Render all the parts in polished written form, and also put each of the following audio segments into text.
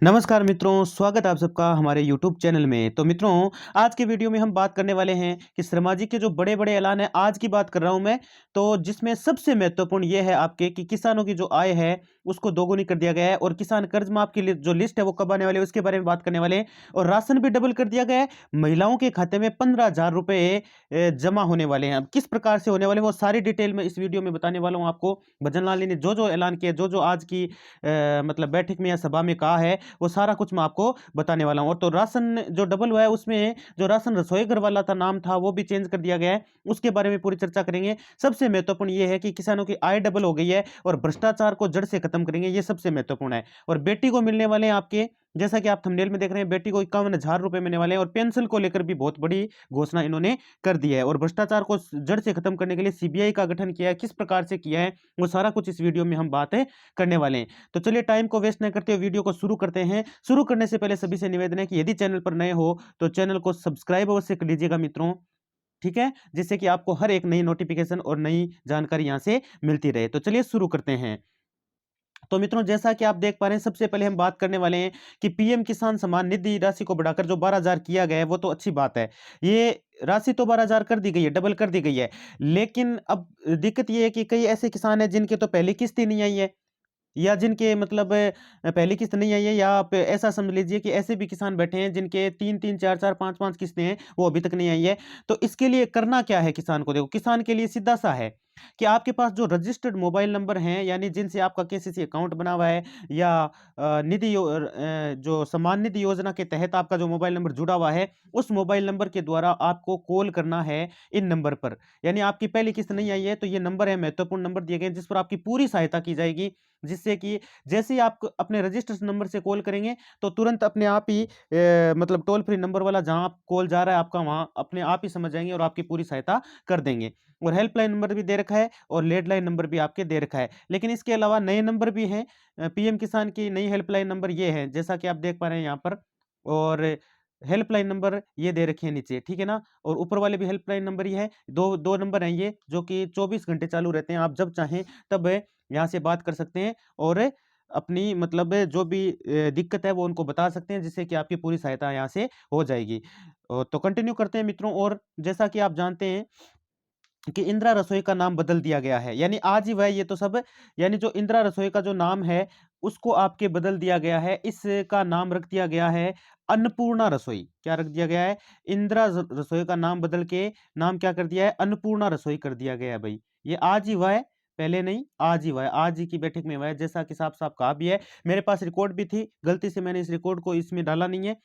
नमस्कार मित्रों, स्वागत है आप सबका हमारे यूट्यूब चैनल में। तो मित्रों, आज के वीडियो में हम बात करने वाले हैं कि सामाजिक के जो बड़े-बड़े ऐलान हैं, आज की बात कर रहा हूं मैं। तो जिसमें सबसे महत्वपूर्ण ये है आपके कि किसानों की जो आय है, उसको दोगुनी कर दिया गया है और किसान कर्ज माफ की जो लिस्ट है, वो कब आने वाली है, उसके बारे में बात करने वाले हैं। और राशन भी डबल कर दिया गया है। महिलाओं के खाते में 15,000 रुपए जमा होने वाले हैं। अब किस प्रकार से होने वाले हैं, वो सारी डिटेल में इस वीडियो में बताने वाला हूँ आपको। भजन लाल जी ने जो-जो ऐलान किया, जो-जो आज की मतलब बैठक में या सभा में कहा है, वो सारा कुछ मैं आपको बताने वाला हूँ। और तो राशन जो डबल हुआ है, उसमें जो राशन रसोई घर वाला था नाम था, वो भी चेंज कर दिया गया है। उसके बारे में पूरी चर्चा करेंगे। सबसे महत्वपूर्ण ये है कि किसानों की आय डबल हो गई है और भ्रष्टाचार को जड़ से खत्म करेंगे, ये सबसे महत्वपूर्ण है। और बेटी को मिलने वाले हैं आपके, जैसा कि आप थंबनेल में देख रहे हैं, बेटी को 51,000 रुपए मिलने वाले हैं। और पेंशन को लेकर भी बहुत बड़ी घोषणा इन्होंने कर दी है। और भ्रष्टाचार को जड़ से खत्म करने के लिए सीबीआई का गठन किया है। किस प्रकार से किया है, वो सारा कुछ इस वीडियो में हम बातें करने वाले हैं। तो चलिए टाइम को वेस्ट न करते हुए वीडियो को शुरू करते हैं। शुरू करने से पहले सभी से निवेदन है कि यदि चैनल पर नए हो तो चैनल को सब्सक्राइब अवश्य कर लीजिएगा मित्रों, ठीक है? जिससे कि आपको हर एक नई नोटिफिकेशन और नई जानकारी यहाँ से मिलती रहे। तो चलिए शुरू करते हैं। तो मित्रों, जैसा कि आप देख पा रहे हैं, सबसे पहले हम बात करने वाले हैं कि पीएम किसान सम्मान निधि राशि को बढ़ाकर जो 12,000 किया गया है, वो तो अच्छी बात है। ये राशि तो 12,000 कर दी गई है, डबल कर दी गई है। लेकिन अब दिक्कत ये है कि कई ऐसे किसान हैं जिनके तो पहली किस्त ही नहीं आई है, या जिनके मतलब पहली किस्त नहीं आई है, या आप ऐसा समझ लीजिए कि ऐसे भी किसान बैठे हैं जिनके 3-3, 4-4, 5-5 किस्तें हैं, वो अभी तक नहीं आई है। तो इसके लिए करना क्या है किसान को? देखो, किसान के लिए सीधा-सा है कि आपके पास जो रजिस्टर्ड मोबाइल नंबर हैं, यानी जिनसे आपका केसीसी अकाउंट बना हुआ है, या जो सम्मान निधि योजना के तहत आपका जो मोबाइल नंबर जुड़ा हुआ है, उस मोबाइल नंबर के द्वारा आपको कॉल करना है इन नंबर पर। यानी आपकी पहली किस्त नहीं आई है, तो ये नंबर है, महत्वपूर्ण नंबर दिए गए हैं, जिस पर आपकी पूरी सहायता की जाएगी। जिससे कि जैसे ही आप अपने रजिस्टर्ड नंबर से कॉल करेंगे, तो तुरंत अपने आप ही मतलब टोल फ्री नंबर वाला जहां आप कॉल जा रहा है आपका, वहां अपने आप ही समझ जाएंगे और आपकी पूरी सहायता कर देंगे। और हेल्पलाइन नंबर भी दे रखा है और लैंडलाइन नंबर भी आपके दे रखा है। लेकिन इसके अलावा नए नंबर भी हैं। पीएम किसान की नई हेल्पलाइन नंबर ये है, जैसा कि आप देख पा रहे हैं यहाँ पर। और हेल्पलाइन नंबर ये दे रखे हैं नीचे, ठीक है ना? और ऊपर वाले भी हेल्पलाइन नंबर ही है। दो दो नंबर हैं ये, जो कि 24 घंटे चालू रहते हैं। आप जब चाहें तब यहाँ से बात कर सकते हैं और अपनी मतलब जो भी दिक्कत है वो उनको बता सकते हैं, जिससे कि आपकी पूरी सहायता यहाँ से हो जाएगी। तो कंटिन्यू करते हैं मित्रों। और जैसा कि आप जानते हैं कि इंदिरा रसोई का नाम बदल दिया गया है, यानी आज ही वह ये तो सब, यानी जो इंदिरा रसोई का जो नाम है, उसको आपके बदल दिया गया है। इसका नाम रख दिया गया है अन्नपूर्णा रसोई। क्या रख दिया गया है? इंदिरा रसोई का नाम बदल के नाम क्या कर दिया है? अन्नपूर्णा रसोई कर दिया गया है भाई। ये आज ही हुआ है, पहले नहीं, आज ही हुआ है। आज ही की बैठक में हुआ है, जैसा कि साफ साफ कहा भी है। मेरे पास रिकॉर्ड भी थी, गलती से मैंने इस रिकॉर्ड को इसमें डाला नहीं है।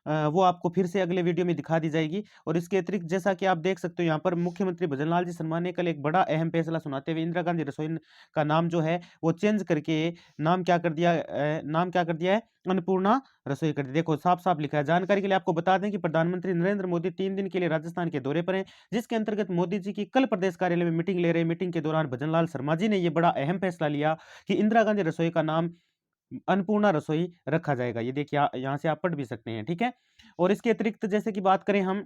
वो आपको फिर से अगले वीडियो में दिखा दी जाएगी। और इसके अतिरिक्त जैसा कि आप देख सकते हो, यहाँ पर मुख्यमंत्री भजन लाल जी शर्मा ने कल एक बड़ा अहम फैसला सुनाते हुए इंदिरा गांधी रसोई का नाम जो है वो चेंज करके नाम क्या कर दिया है? अन्नपूर्णा रसोई कर दिया। देखो, साफ साफ लिखा है। जानकारी के लिए आपको बता दें कि प्रधानमंत्री नरेंद्र मोदी 3 दिन के लिए राजस्थान के दौरे पर हैं, जिसके अंतर्गत मोदी जी की कल प्रदेश कार्यालय में मीटिंग ले रहे। मीटिंग के दौरान भजन लाल शर्मा जी ने यह बड़ा अहम फैसला लिया कि इंदिरा गांधी रसोई का नाम अन्नपूर्णा रसोई रखा जाएगा। ये देखिए, यहाँ से आप पढ़ भी सकते हैं, ठीक है? और इसके अतिरिक्त जैसे कि बात करें हम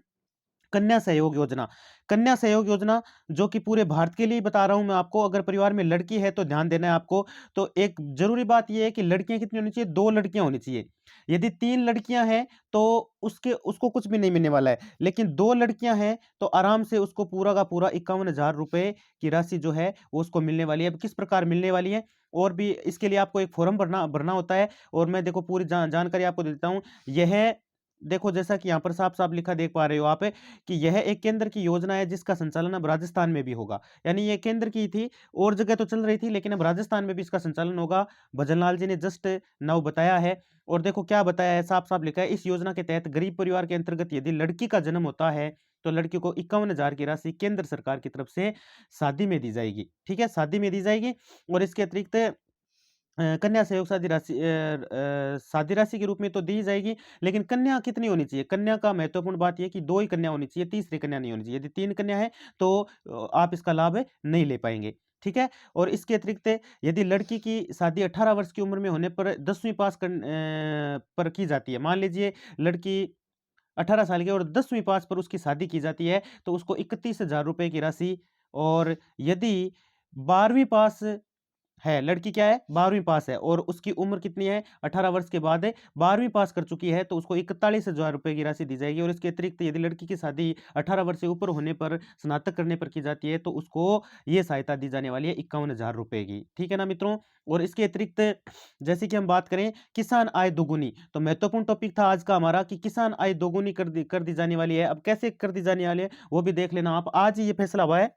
कन्या सहयोग योजना। कन्या सहयोग योजना जो कि पूरे भारत के लिए बता रहा हूं मैं आपको। अगर परिवार में लड़की है तो ध्यान देना है आपको। तो एक जरूरी बात यह है कि लड़कियां कितनी होनी चाहिए? 2 लड़कियां होनी चाहिए। यदि 3 लड़कियां हैं तो उसके उसको कुछ भी नहीं मिलने वाला है। लेकिन 2 लड़कियां हैं तो आराम से उसको पूरा का पूरा 51,000 रुपए की राशि जो है वो उसको मिलने वाली है। अब किस प्रकार मिलने वाली है, और भी इसके लिए आपको एक फॉर्म भरना भरना होता है। और मैं देखो पूरी जानकारी आपको देता हूं। यह देखो, जैसा कि यहाँ पर साफ-साफ लिखा देख पा रहे हो आप, कि यह एक केंद्र की योजना है जिसका संचालन अब राजस्थान में भी होगा। यानी ये केंद्र की थी, और जगह तो चल रही थी, लेकिन अब राजस्थान में भी इसका संचालन होगा। भजनलाल जी ने जस्ट नाउ बताया है। और देखो क्या बताया है, साफ-साफ लिखा है, इस योजना के तहत गरीब परिवार के अंतर्गत यदि लड़की का जन्म होता है, तो लड़की को 51,000 की राशि केंद्र सरकार की तरफ से शादी में दी जाएगी। ठीक है? शादी में दी जाएगी। और इसके अतिरिक्त कन्या सहयोग शादी राशि के रूप में तो दी जाएगी। लेकिन कन्या कितनी होनी चाहिए? कन्या का महत्वपूर्ण बात ये है कि 2 ही कन्या होनी चाहिए, तीसरी कन्या नहीं होनी चाहिए। यदि 3 कन्या है तो आप इसका लाभ नहीं ले पाएँगे। ठीक है? और इसके अतिरिक्त यदि लड़की की शादी 18 वर्ष की उम्र में होने पर 10वीं पास पर की जाती है। मान लीजिए लड़की 18 साल की है और 10वीं पास पर उसकी शादी की जाती है, तो उसको 31,000 रुपए की राशि। और यदि 12वीं पास है, लड़की क्या है 12वीं पास है और उसकी उम्र कितनी है 18 वर्ष के बाद 12वीं पास कर चुकी है, तो उसको 41,000 रुपए की राशि दी जाएगी। और इसके अतिरिक्त यदि लड़की की शादी 18 वर्ष से ऊपर होने पर, स्नातक करने पर की जाती है, तो उसको ये सहायता दी जाने वाली है 51,000 रुपए की। ठीक है ना मित्रों? और इसके अतिरिक्त जैसे कि हम बात करें किसान आय दोगुनी, तो महत्वपूर्ण टॉपिक था आज का हमारा कि किसान आय दोगुनी कर दी जाने वाली है। अब कैसे कर दी जाने वाली है वो भी देख लेना आप। आज ही ये फैसला हुआ है,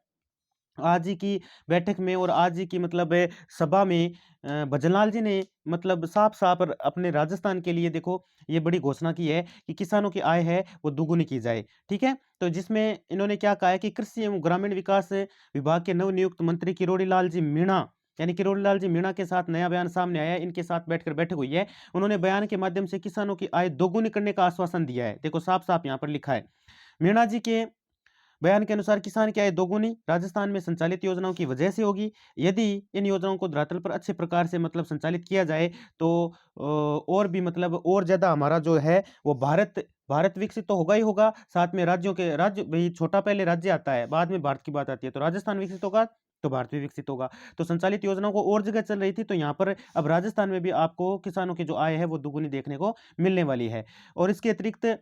आज ही की बैठक में और आज ही की मतलब सभा में भजनलाल जी ने मतलब साफ-साफ अपने राजस्थान के लिए देखो ये बड़ी घोषणा की है कि किसानों की आय है वो दुगुनी की जाए, ठीक है? तो जिसमें इन्होंने क्या कहा है कि कृषि एवं ग्रामीण विकास विभाग के नवनियुक्त मंत्री किरोड़ी लाल जी मीणा, यानी किरोड़ी लाल जी मीणा के साथ नया बयान सामने आया है, इनके साथ बैठकर बैठक हुई है। उन्होंने बयान के माध्यम से किसानों की आय दोगुनी करने का आश्वासन दिया है। देखो साफ-साफ यहाँ पर लिखा है। मीणा जी के बयान के अनुसार किसान की आय दोगुनी राजस्थान में संचालित योजनाओं की वजह से होगी। यदि इन योजनाओं को धरातल पर अच्छे प्रकार से मतलब संचालित किया जाए तो और भी मतलब और ज़्यादा हमारा जो है वो भारत भारत विकसित तो होगा ही होगा, साथ में राज्य भई छोटा पहले राज्य आता है, बाद में भारत की बात आती है। तो राजस्थान विकसित होगा, तो भारत भी विकसित होगा। तो संचालित योजनाओं को और जगह चल रही थी, तो यहाँ पर अब राजस्थान में भी आपको किसानों की जो आय है वो दुगुनी देखने को मिलने वाली है। और इसके अतिरिक्त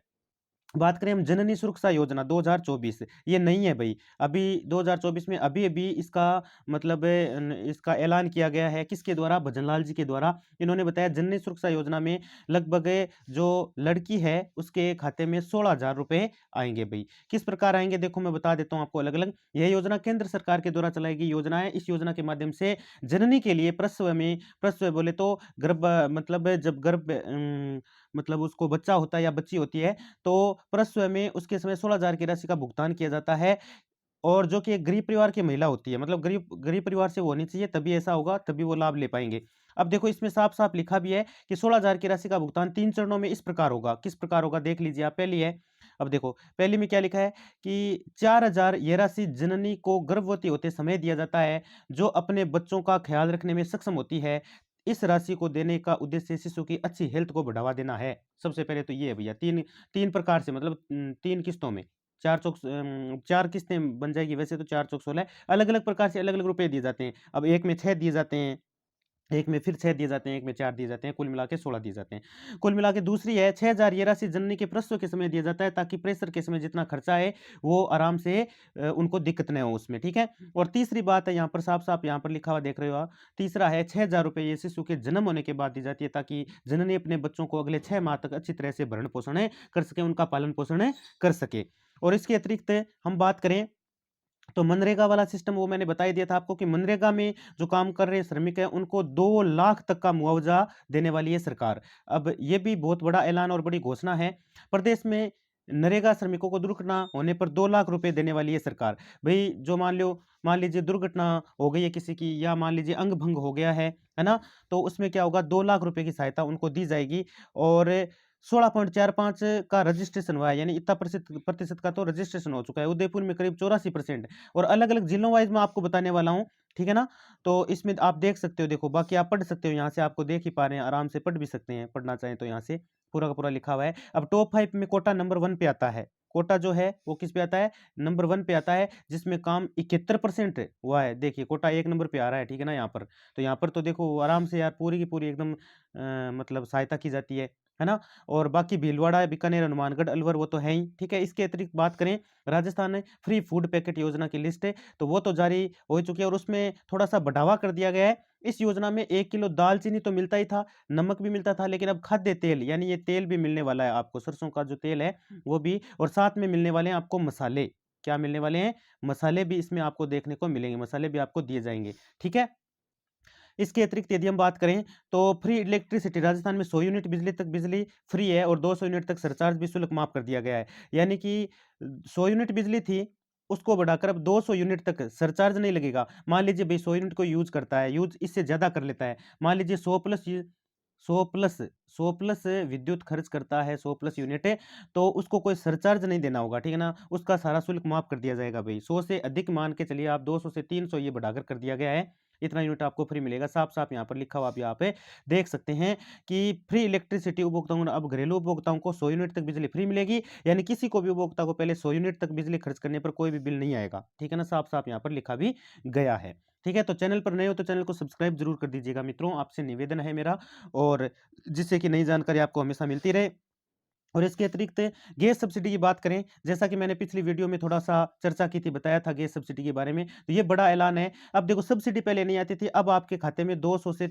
बात करें हम जननी सुरक्षा योजना 2024, ये नहीं है भई। अभी 2024 में अभी-अभी इसका मतलब इसका ऐलान किया गया है किसके द्वारा? भजनलाल जी के द्वारा। इन्होंने बताया जननी सुरक्षा योजना में लगभग जो लड़की है उसके खाते में 16,000 रुपए आएँगे भई। किस प्रकार आएँगे देखो मैं बता देता हूँ आपको अलग-अलग। यह योजना केंद्र सरकार के द्वारा चलाई गई योजना है। इस योजना के माध्यम से जननी के लिए प्रसव बोले तो मतलब जब मतलब उसको बच्चा होता है या बच्ची होती है तो प्रसव में उसके समय 16,000 की राशि का भुगतान किया जाता है। और जो कि एक गरीब परिवार की महिला होती है, मतलब गरीब गरीब परिवार से वो होनी चाहिए, तभी ऐसा होगा, तभी वो लाभ ले पाएँगे। अब देखो इसमें साफ-साफ लिखा भी है कि 16,000 की राशि का भुगतान 3 चरणों में इस प्रकार होगा। किस प्रकार होगा देख लीजिए आप। पहली है, अब देखो पहली में क्या लिखा है कि 4,000 ये राशि जननी को गर्भवती होते समय दिया जाता है, जो अपने बच्चों का ख्याल रखने में सक्षम होती है। इस राशि को देने का उद्देश्य शिशु की अच्छी हेल्थ को बढ़ावा देना है। सबसे पहले तो ये है भैया, 3 प्रकार से मतलब 3 किस्तों में 4 किस्तें बन जाएगी, वैसे तो 4 चौक 16 अलग-अलग प्रकार से अलग-अलग रुपए दिए जाते हैं। अब एक में 6 दिए जाते हैं, एक में फिर 6 दिए जाते हैं, एक में 4 दिए जाते हैं, कुल मिला के 16 दिए जाते हैं। कुल मिला के दूसरी है 6,000 ये राशि जननी के प्रसव के समय दिया जाता है ताकि प्रेशर के समय जितना खर्चा है वो आराम से उनको दिक्कत नहीं हो उसमें, ठीक है? और तीसरी बात है यहाँ पर साफ-साफ यहाँ पर लिखा हुआ देख रहे हो आप, तीसरा है 6,000 रुपए ये शिशु के जन्म होने के बाद दी जाती है ताकि जननी अपने बच्चों को अगले 6 माह तक अच्छी तरह से भरण-पोषण कर सके, उनका पालन-पोषण कर सके। और इसके अतिरिक्त हम बात करें तो मनरेगा वाला सिस्टम वो मैंने बता ही दिया था आपको कि मनरेगा में जो काम कर रहे श्रमिक हैं उनको 2 लाख तक का मुआवजा देने वाली है सरकार। अब ये भी बहुत बड़ा ऐलान और बड़ी घोषणा है। प्रदेश में नरेगा श्रमिकों को दुर्घटना होने पर 2 लाख रुपए देने वाली है सरकार। भई जो मान लीजिए दुर्घटना हो गई है किसी की या मान लीजिए अंग भंग हो गया है ना? तो उसमें क्या होगा 2 लाख रुपए की सहायता उनको दी जाएगी। और 16.45 का रजिस्ट्रेशन हुआ है, यानी इतना प्रतिशत का तो रजिस्ट्रेशन हो चुका है। उदयपुर में करीब 84% और अलग-अलग जिलों वाइज़ मैं आपको बताने वाला हूँ, ठीक है ना? तो इसमें आप देख सकते हो देखो, बाकी आप पढ़ सकते हो यहाँ से आपको देख ही पा रहे हैं, आराम से पढ़ भी सकते हैं, पढ़ना चाहें तो यहाँ से पूरा का पूरा लिखा हुआ है। अब टॉप 5 में कोटा नंबर 1 पे आता है। कोटा जो है वो किस पे आता है? नंबर 1 पे आता है जिसमें काम 71% हुआ है। देखिए कोटा 1 नंबर पे आ रहा है, ठीक है ना यहाँ पर। तो यहाँ पर तो देखो आराम से यार पूरी की पूरी एकदम मतलब सहायता की जाती है ना? और बाकी भीलवाड़ा, बीकानेर, हनुमानगढ़, अलवर वो तो है ही, ठीक है? इसके अतिरिक्त बात करें राजस्थान में फ्री फूड पैकेट योजना की लिस्ट है, तो वो तो जारी हो चुकी है और उसमें थोड़ा-सा बढ़ावा कर दिया गया है। इस योजना में 1 किलो दालचीनी तो मिलता ही था, नमक भी मिलता था, लेकिन अब खाद्य तेल यानी ये तेल भी मिलने वाला है आपको, सरसों का जो तेल है वो भी, और साथ में मिलने वाले हैं आपको मसाले। क्या मिलने वाले हैं? मसाले भी इसमें आपको देखने को मिलेंगे, मसाले भी आपको दिए जाएँगे, ठीक है? इसके अतिरिक्त यदि हम बात करें तो फ्री इलेक्ट्रिसिटी राजस्थान में 100 यूनिट बिजली तक बिजली फ्री है और 200 यूनिट तक सरचार्ज भी शुल्क माफ कर दिया गया है। यानी कि 100 यूनिट बिजली थी, उसको बढ़ाकर अब 200 यूनिट तक सरचार्ज नहीं लगेगा। मान लीजिए भई 100 यूनिट कोई यूज़ करता है, यूज़ इससे ज़्यादा कर लेता है। मान लीजिए 100 प्लस विद्युत खर्च करता है, 100 प्लस यूनिट है, तो उसको कोई सरचार्ज नहीं देना होगा, ठीक है ना? उसका सारा शुल्क माफ कर दिया जाएगा भई। 100 से अधिक मान के चलिए आप, 200 से 300 ये बढ़ाकर कर दिया गया है। इतना यूनिट आपको फ्री मिलेगा, साफ-साफ यहाँ पर लिखा हुआ आप यहाँ पे देख सकते हैं कि फ्री इलेक्ट्रिसिटी उपभोक्ताओं अब घरेलू उपभोक्ताओं को 100 यूनिट तक बिजली फ्री मिलेगी, यानी किसी को भी उपभोक्ता को पहले 100 यूनिट तक बिजली खर्च करने पर कोई भी बिल नहीं आएगा, ठीक है ना? साफ-साफ यहाँ पर लिखा भी गया है। ठीक है? तो चैनल पर नए हो तो चैनल को सब्सक्राइब ज़रूर कर दीजिएगा मित्रों, आपसे निवेदन है मेरा, और जिससे कि नई जानकारी आपको हमेशा मिलती रहे। और इसके अतिरिक्त गैस सब्सिडी की बात करें, जैसा कि मैंने पिछली वीडियो में थोड़ा-सा चर्चा की थी, बताया था गैस सब्सिडी के बारे में, तो ये बड़ा ऐलान है। अब देखो सब्सिडी पहले नहीं आती थी, अब आपके खाते में 200 से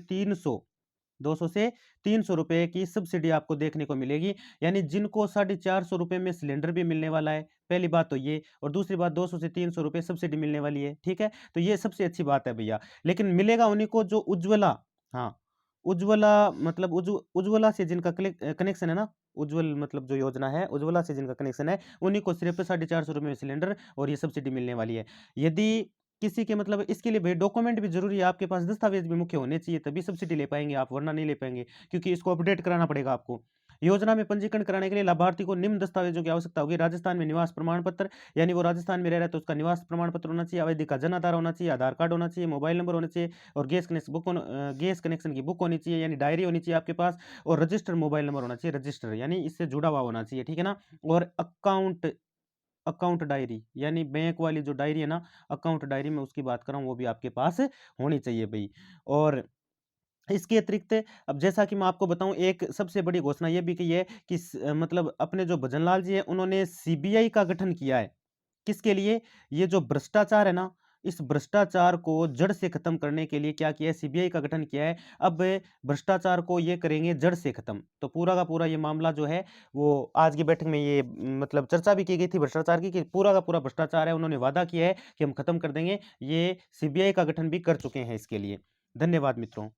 300 रुपए की सब्सिडी आपको देखने को मिलेगी। यानी जिनको ₹450 में सिलेंडर भी मिलने वाला है, पहली बात तो ये, और दूसरी बात 200 से 300 रुपए सब्सिडी मिलने वाली है, ठीक है? तो ये सबसे अच्छी बात है भैया। लेकिन मिलेगा उन्हीं को जो उज्ज्वला, हाँ, उज्ज्वला मतलब उज्ज्वला से जिनका कनेक्शन है ना, उज्ज्वल मतलब जो योजना है, उज्ज्वला से जिनका कनेक्शन है, उन्हीं को सिर्फ़ ₹450 में सिलेंडर और ये सब्सिडी मिलने वाली है। यदि किसी के मतलब इसके लिए भई डॉक्यूमेंट भी ज़रूरी है, आपके पास दस्तावेज़ भी मुख्य होने चाहिए, तभी सब्सिडी ले पाएँगे आप, वरना नहीं ले पाएँगे, क्योंकि इसको अपडेट कराना पड़ेगा आपको। योजना में पंजीकरण कराने के लिए लाभार्थी को निम्न दस्तावेज़ों की आवश्यकता होगी। राजस्थान में निवास प्रमाण पत्र, यानी वो राजस्थान में रह रहा है तो उसका निवास प्रमाण पत्र होना चाहिए, अवैधिक का जन आधार होना चाहिए, आधार कार्ड होना चाहिए, मोबाइल नंबर होना चाहिए, और गैस कनेक्शन की बुक होनी चाहिए, यानी डायरी होनी चाहिए आपके पास, और रजिस्टर्ड मोबाइल नंबर होना चाहिए, रजिस्टर यानी इससे जुड़ा हुआ होना चाहिए, ठीक है ना? और अकाउंट अकाउंट डायरी, यानी बैंक वाली जो डायरी है ना, अकाउंट डायरी मैं उसकी बात कर रहा हूँ, वो भी आपके पास होनी चाहिए भई। और इसके अतिरिक्त अब जैसा कि मैं आपको बताऊँ, एक सबसे बड़ी घोषणा ये भी की है कि मतलब अपने जो भजनलाल जी हैं, उन्होंने सीबीआई का गठन किया है। किसके लिए? ये जो भ्रष्टाचार है ना, इस भ्रष्टाचार को जड़ से खत्म करने के लिए क्या किया है, सीबीआई का गठन किया है। अब भ्रष्टाचार को ये करेंगे जड़ से खत्म। तो पूरा का पूरा ये मामला जो है, वो आज की बैठक में ये मतलब चर्चा भी की गई थी भ्रष्टाचार की, कि पूरा का पूरा भ्रष्टाचार है, उन्होंने वादा किया है कि हम खत्म कर देंगे। ये सीबीआई का गठन भी कर चुके हैं इसके लिए। धन्यवाद मित्रों।